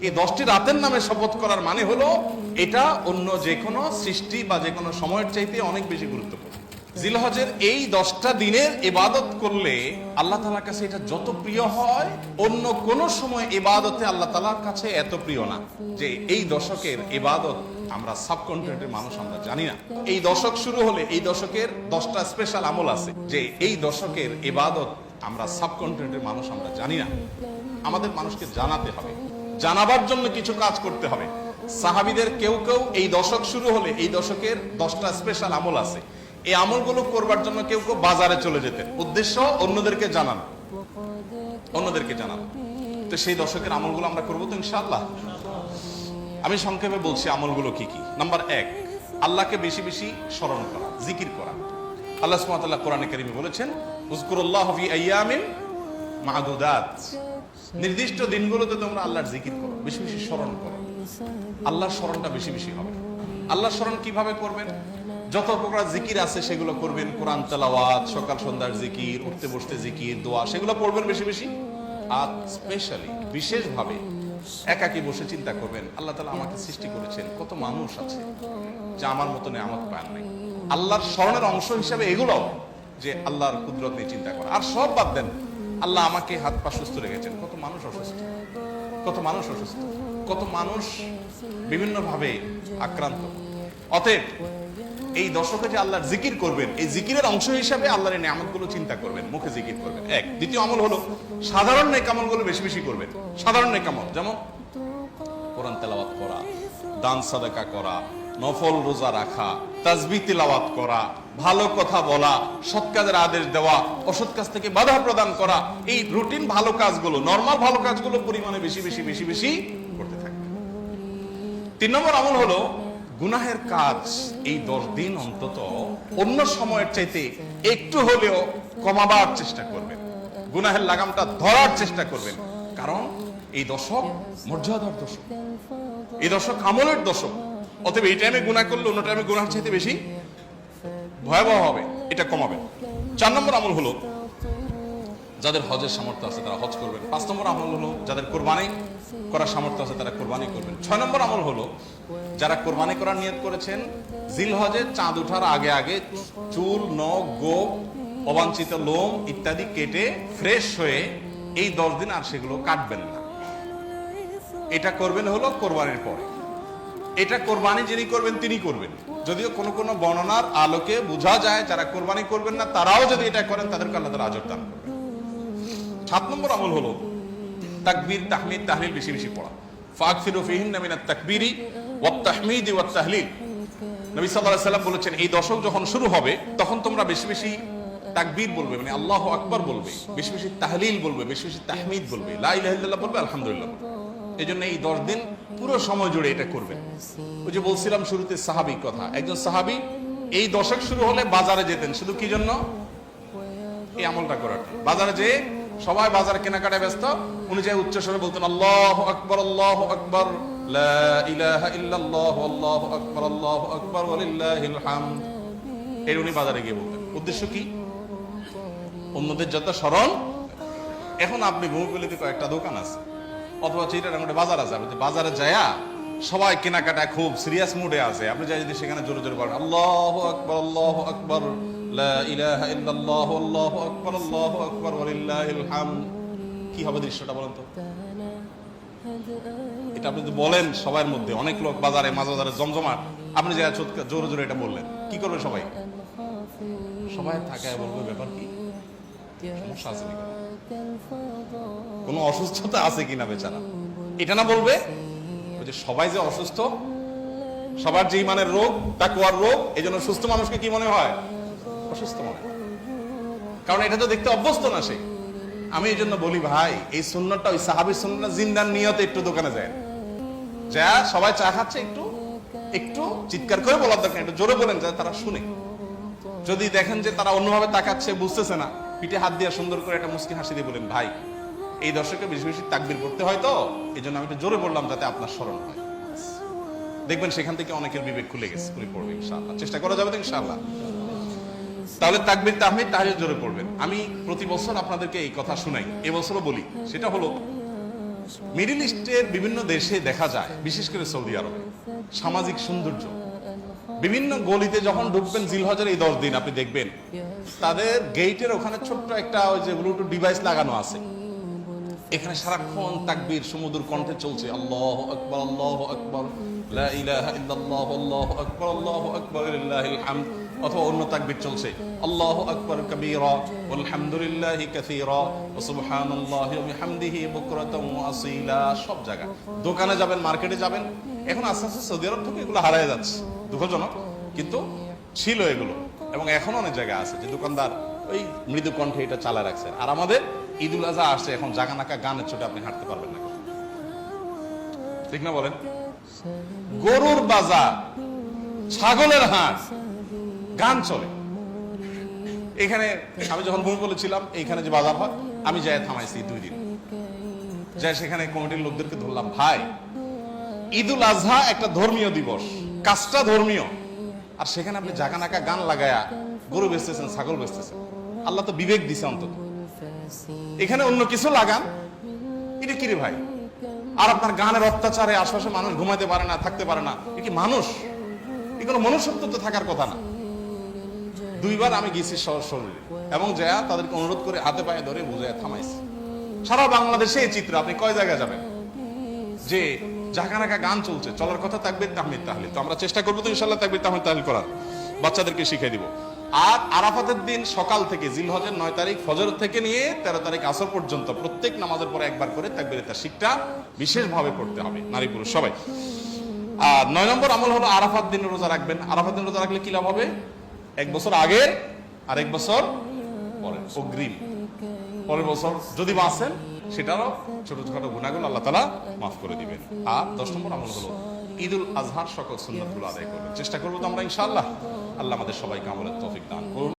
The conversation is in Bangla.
এই 10টি রাতের নামে শপথ করার মানে হলো এটা অন্য যে কোনো সৃষ্টি বা যে কোনো সময়ের চাইতে অনেক বেশি গুরুত্বপূর্ণ। জিলহজের এই 10টা দিনের ইবাদত করলে আল্লাহ তাআলার কাছে এটা যত প্রিয় হয়, অন্য কোন সময় ইবাদতে আল্লাহ তাআলার কাছে এত প্রিয় না। যে এই দশকের ইবাদত আমরা সাবকন্টিনেন্টের মানুষ আমরা জানি না। এই দশক শুরু হলে এই দশকের 10টা স্পেশাল আমল আছে, যে এই দশকের ইবাদত আমরা সাবকন্টিনেন্টের মানুষ আমরা জানি না। আমাদের মানুষকে জানাতে হবে, জানাবার জন্য কিছু কাজ করতে হবে। সাহাবীদের কেউ কেউ এই দশক শুরু হলে এই দশকের 10টা স্পেশাল আমল আছে, এই আমলগুলো করবার জন্য কেউ কেউ বাজারে চলে যেতেন, উদ্দেশ্য অন্যদেরকে জানানো, অন্যদেরকে জানানো। তো সেই দশকের আমলগুলো আমরা করবো তো ইনশাআল্লাহ। আমি সংক্ষেপে বলছি আমলগুলো কি কি। নাম্বার 1, আল্লাহকে বেশি বেশি স্মরণ করা, জিকির করা। আল্লাহ সুবহানাহু ওয়া তাআলা কোরআনে কারীমে বলেছেন, উযকুরুল্লাহ ফি আইয়ামিন মা'দুদাত, নির্দিষ্ট দিনগুলোতে তোমরা আল্লাহর জিকির করো, বেশি বেশি স্মরণ করো। আল্লাহর স্মরণটা বেশি বেশি হবে। আল্লাহর স্মরণ কিভাবে করবেন? যত প্রকার জিকির আছে সেগুলো করবেন, কোরআন তেলাওয়াত, সকাল সন্ধ্যার জিকির, উঠতে বসতে জিকির, দোয়া, সেগুলো পড়বেন বেশি বেশি। আর স্পেশালি বিশেষভাবে একাকী বসে চিন্তা করবেন, আল্লাহ তাআলা আমাকে সৃষ্টি করেছেন, কত মানুষ আছে যা আমার মতো নেয়ামত পায় নাই। আল্লাহর স্মরণের অংশ হিসাবে এগুলো, যে আল্লাহর কুদরত নিয়ে চিন্তা করা। আর সব বাদ দেন, আল্লাহ আমাকে হাত পা সুস্থ রেখেছেন, কত মানুষ অসুস্থ, কত মানুষ অসুস্থ, কত মানুষ বিভিন্ন ভাবে আক্রান্ত। অতএব এই দশকে যে আল্লাহর জিকির করবেন, এই জিকিরের অংশ হিসাবে আল্লাহর এই নিয়ামতগুলো চিন্তা করবেন, মুখে জিকির করবেন। এক। দ্বিতীয় আমল হলো সাধারণ নেক আমলগুলো বেশি বেশি করবেন। সাধারণ নেক আমল যেমন কোরআন তেলাওয়াত করা, দান সাদাকা করা, নফল রোজা রাখা, তাসবিহ তিলাওয়াত করা, ভালো কথা বলা, সৎ কাজের আদেশ দেওয়া, অসৎ কাজ থেকে বাধা প্রদান করা। এই রুটিন ভালো কাজগুলো, নরমাল ভালো কাজগুলো পরিমাণে বেশি বেশি বেশি বেশি করতে থাকবেন। 3 নম্বর আমল হলো গুনাহের কাজ এই 10 দিন অন্তত অন্য সময়ের চাইতে একটু হলেও কমাবার চেষ্টা করবেন, গুনাহের লাগামটা ধরার চেষ্টা করবেন। কারণ এই দশক মর্যাদার দশক, এই দশক আমলের দশক। অতএব এই টাইমে গুনাহ করলে অন্য টাইমে গুনাহের চাইতে বেশি ভয়াবহ হবে, এটা কমাবেন। 4 নম্বর আমল হলো যাদের হজের সামর্থ্য আছে তারা হজ করবেন। 5 নম্বর আমল হলো যাদের কোরবানি করার সামর্থ্য আছে তারা কোরবানি করবেন। 6 নম্বর আমল হলো যারা কোরবানি করার নিয়ত করেছেন, জিলহজের চাঁদ ওঠার আগে আগে চুল, নখ, গোঁফ, অবাঞ্ছিত লোম ইত্যাদি কেটে ফ্রেশ হয়ে এই 10 দিন আর সেগুলো কাটবেন না। এটা করবেন হলো কোরবানির পরে। এটা কোরবানি যিনি করবেন তিনি করবেন। যদিও কোন কোন বর্ণনার আলোকে বোঝা যায় যারা কোরবানি করবেন না তারাও যদি এটা করেন তাদেরকে আল্লাহ তাআলা আজর দান করবেন। 7 নম্বর আমল হলো তাকবীর, তাহমিদ, তাহলিল বেশি বেশি পড়া। ফাকফিরু ফিহিন্না মিনাত তাকবীরি ওয়াত তাহমিদি ওয়াত তাহলিল। নবী সাল্লাল্লাহু আলাইহি ওয়াসাল্লাম বলেছেন এই দশক যখন শুরু হবে তখন তোমরা বেশি বেশি তাকবীর বলবে, মানে আল্লাহু আকবার বলবে, বেশি বেশি তাহলিল বলবে, বেশি বেশি তাহমিদ বলবে, লা ইলাহা ইল্লাল্লাহ বলবে, আলহামদুলিল্লাহ বলবে। এজন্য এই 10 দিন পুরো সময় জুড়ে এটা করবেন। ওই যে বলছিলাম শুরুতে সাহাবী কথা, একজন সাহাবী এই দশক শুরু হলে বাজারে যেতেন, শুধু কি জন্য? এই আমলটা করার। বাজারে যে সবাই বাজারে কেনাকাটায় ব্যস্ত, উনি যে উচ্চ স্বরে বলতেন আল্লাহু আকবার, আল্লাহু আকবার, লা ইলাহা ইল্লাল্লাহ, আল্লাহু আকবার, আল্লাহু আকবার, ওয়ালিল্লাহিল হামদ। এর উনি বাজারে গিয়ে বলতেন। উদ্দেশ্য কি? অন্যদের যত স্মরণ। এখন আপনি ভূমিপল্লীতে কয়েকটা দোকান আছে অথবা চিটাগাংয়ে বাজার আছে, আপনি বাজারে যায়া সবাই কেনাকাটায় খুব সিরিয়াস মুডে আছে, আপনি যাই যদি সেখানে জোরে জোরে বলেন আল্লাহু আকবার, আল্লাহু আকবার, লা ইলাহা ইল্লাল্লাহ, আল্লাহু আকবার, আল্লাহু আকবার, ওয়ালিল্লাহিল হামদ, কি হবে দৃশ্যটা বলেন তো? এটা আপনি যদি বলেন সবার মধ্যে, অনেক লোক বাজারে মাঝবাজারে জমজমাট, আপনি যাই জোরে জোরে এটা বললেন, কি করবে সবাই? সবাই থাকায় বলবে ব্যাপার কি, সমস্যা আছে নাকি, কোন অসুস্থতা আছে কিনা বেচারা, এটা না বলবে যে সবাই যে অসুস্থ, সবার যে ইমানের রোগ, তাকওয়ার রোগ, এজন্য সুস্থ মানুষকে কি মনে হয়? অসুস্থ মনে হয়। কারণ এটা তো দেখতে অভ্যস্ত না সে। আমি এই জন্য বলি ভাই, এই সুন্নতটা ওই সাহাবীর সুন্নাত জিন্দার নিয়তে একটু দোকানে যায়, যা সবাই চা খাচ্ছে একটু একটু চিৎকার করে বলার দরকার, একটু জোরে বলেন যাতে তারা শুনে। যদি দেখেন যে তারা অন্যভাবে তাকাচ্ছে, বুঝতেছে না, পিঠে হাত দিয়ে সুন্দর করে একটা মুস্কি হাসি দিয়ে বলেন ভাই এই দর্শকে বেশি বেশি তাকবীর করতে হয়, তো এই জন্য আমি একটু জোরে বললাম যাতে আপনার স্মরণ হয়। দেখবেন সেখান থেকে অনেকের বিবেক খুলে গেছে, খুলে পড়বে ইনশাআল্লাহ। চেষ্টা করা যাবে তো ইনশাআল্লাহ। তাহলে তাকবীর, তাহমিদ, তাহলিল জোরে পড়বেন। আমি প্রতি বছর আপনাদেরকে এই কথা শুনাই, এবছরও বলি। সেটা হলো মিডল ইস্টের বিভিন্ন দেশে দেখা যায়, বিশেষ করে সৌদি আরবে, সামাজিক সৌন্দর্য। বিভিন্ন গলিতে যখন ঢুকবেন জিলহজের এই 10 দিন, আপনি দেখবেন তাদের গেটের ওখানে ছোট্ট একটা ওই যে ব্লুটুথ ডিভাইস লাগানো আছে, এখানে সারাক্ষণ তাকবীর সমুদ্র কণ্ঠে চলছে, আল্লাহু আকবার আল্লাহু আকবার লা ইলাহা ইল্লাল্লাহ আল্লাহু আকবার আল্লাহু আকবার লিল্লাহিল হামদ, অথবা অন্য তাকবীর চলছে, আল্লাহু আকবার কাবীরা ওয়াল হামদুলিল্লাহি কাসীরা ওয়া সুবহানাল্লাহি ওয়া বিহামদিহি বুকরাতাও ওয়া আসীলা। সব জায়গা, দোকানে যাবেন, মার্কেটে যাবেন, এখন আস্তে আস্তে সৌদি আরব থেকে এগুলো হারায় যাচ্ছে, দুঃখজনক, কিন্তু ছিল এগুলো। এবং এখন অনেক জায়গা আছে যে দোকানদার ওই মৃদু কণ্ঠে এটা চালা রাখছে। আর আমাদের ঈদুল আজহা আসছে, এখন জাগানাকা গানের ছোটে আপনি হাঁটতে পারবেন না, ঠিক না বলেন? গরুর বাজার, ছাগলের হাট, গান চলে। এখানে আমি যখন ভূমি বলেছিলাম এইখানে যে বাজার হয়, আমি যাই থামাইছি 2 দিন, যাই সেখানে কমিটির লোকদেরকে ধরলাম, ভাই ঈদুল আজহা একটা ধর্মীয় দিবস, কাজটা ধর্মীয়, আর সেখানে আপনি জাগানাকা গান লাগায়া গরু বেচতেছেন, ছাগল বেচতেছেন। আল্লাহ তো বিবেক দিছে অন্তত, এখানে অন্য কিছু লাগান, এটা কি রে ভাই? আর আপনার গানের অত্যাচারে আশপাশে মানুষ ঘুমাইতে পারে না, থাকতে পারে না, এ কি মানুষ? এ কোনো মনুষ্যত্ব তো থাকার কথা না। 2 বার আমি গেছি শরীরে, এবং যা তাদেরকে অনুরোধ করে হাতে পায়ে ধরে বুঝায় থামাইছি। সারা বাংলাদেশে এই চিত্র, আপনি কয় জায়গায় যাবেন যে জাগানাকা গান চলছে, চলার কথা তাকবীর তাহমিদ তাহলিল। তো আমরা চেষ্টা করবো তো ইনশাআল্লাহ তাকবীর তাহমিদ তাহলিল করার, বাচ্চাদেরকে শিখিয়ে দিব। আর আরাফাতের দিন সকাল থেকে, জিলহজের 9 তারিখ ফজর থেকে নিয়ে 13 তারিখ আসর পর্যন্ত প্রত্যেক নামাজের পরে একবার করে তাকবীরে তাশরিকটা বিশেষভাবে পড়তে হবে, নারী পুরুষ সবাই। আর 9 নম্বর আমল হলো আরাফাত দিন রোজা রাখবেন। আরাফাত দিন রোজা রাখলে কি লাভ হবে? 1 বছর আগে আর 1 বছর পরে, অগ্রিম। পরের বছর যদি বাঁচেন, সেটারও ছোটখাটো গুনাহগুলো আল্লাহ তাআলা মাফ করে দিবেন। আর 10 নম্বর আমল হলো ঈদুল আজহার সকল সুন্নাতগুলো আদায় করবেন। চেষ্টা করবো তো আমরা ইনশাআল্লাহ। আল্লাহ আমাদের সবাইকে আমলের তৌফিক দান করুন।